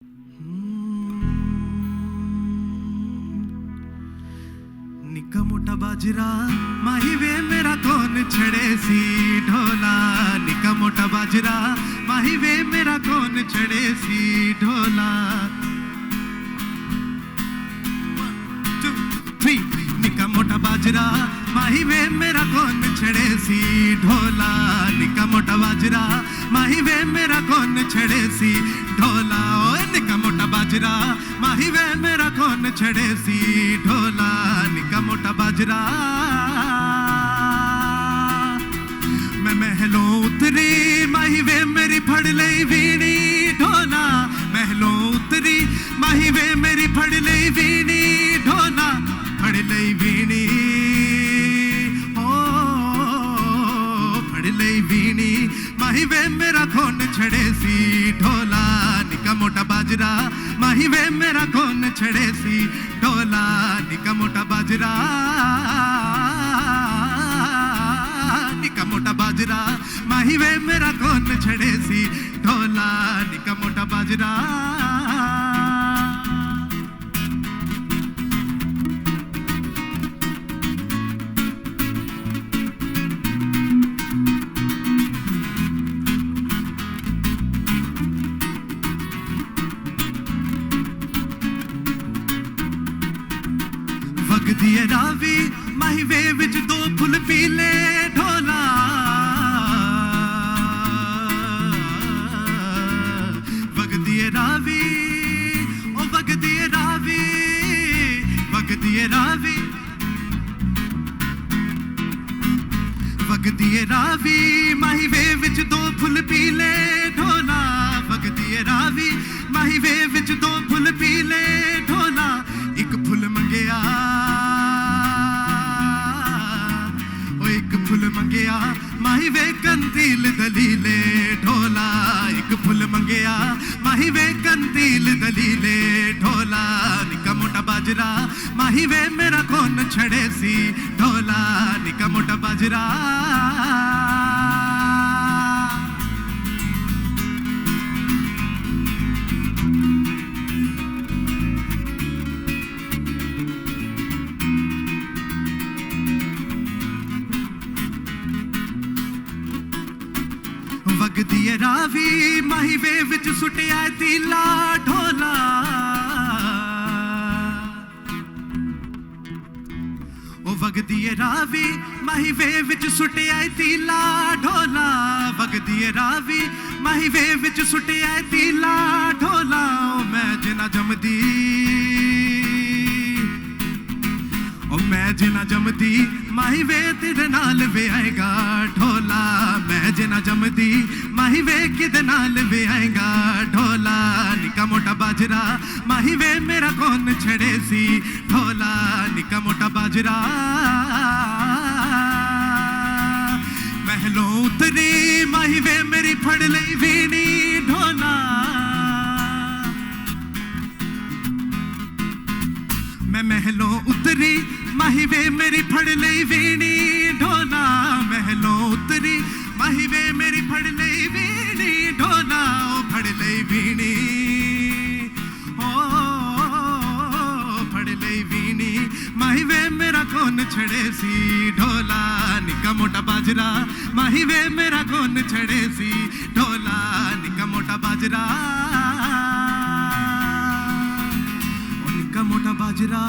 निक्का मोटा बाजरा माही वे मेरा कौन छड़े सी ढोला। निक्का मोटा बाजरा माही वे मेरा कौन छड़े सी ढोला। 1 2 3 निक्का मोटा बाजरा माही वे मेरा कौन छड़े सी ढोला। निक्का मोटा बाजरा माही वे मेरा कौन छड़े सी ढोला। ओए निक्का मोटा बाजरा माही वे मेरा कौन छड़े सी ढोला। निक्का मोटा बाजरा मैं महलों उतरी माही वे मेरी फड़ लई वीणी ढोला। महलों उतरी माही वे मेरी फड़ लई वीणी ढोला। फड़ लई वीणी वीणी माही वे मेरा कौन छड़े सी ढोला। निक्का मोटा बाजरा माही वे मेरा कौन छड़े सी ढोला। निक्का मोटा बाजरा निक्का मोटा बाजरा माही वे मेरा कौन छड़े सी ढोला। निक्का मोटा बाजरा वगदी है रावी माही वे विच दो फुल पीले ढोला। वगदी है रावी ओ वगदी है रावी वगदी है रावी वगदी है रावी माही वे विच दो फुल पीले ढोला। वगदी है रावी माही वे विच दो फुल पीले ढोला। एक फुल मंगया फुल मंगया माही वे कंदील दलीले ढोला। एक फुल मंगया माही वे कंदील दलीले ढोला। निक्का मोटा बाजरा माही वे मेरा कौन छड़े सी ढोला। निक्का मोटा बाजरा वगदी है रावी माही वे विच सुटिया तीला ढोला। ओ वगदी है रावी माही वे विच सुटिया तीला ढोला। वगदी है रावी माही वे विच सुटिया तीला ढोला। ओ मैं जिना जमदी ओ मैं जिना जमदी माही वे तेरे नाल वे आएगा ढोला। मैं जिना जमदी माही वे किदे नाल वे आएगा ढोला। निक्का मोटा बाजरा माही वे मेरा कौन छड़े सी ढोला। निक्का मोटा बाजरा महलों उतरी माही वे मेरी फड़ लई वीणी ढोला। मैं महलों उतरी माही वे मेरी फड़ लई वीणी ढोला। महलों उतरी माही वे मेरी फड़ लई वीणी ढोला। ओ फड़ लई वीणी ओ फड़ लई वीणी माही वे मेरा कौन छड़े सी ढोला। निक्का मोटा बाजरा माही वे मेरा कौन छड़े सी ढोला। निक्का मोटा बाजरा निक्का मोटा बाजरा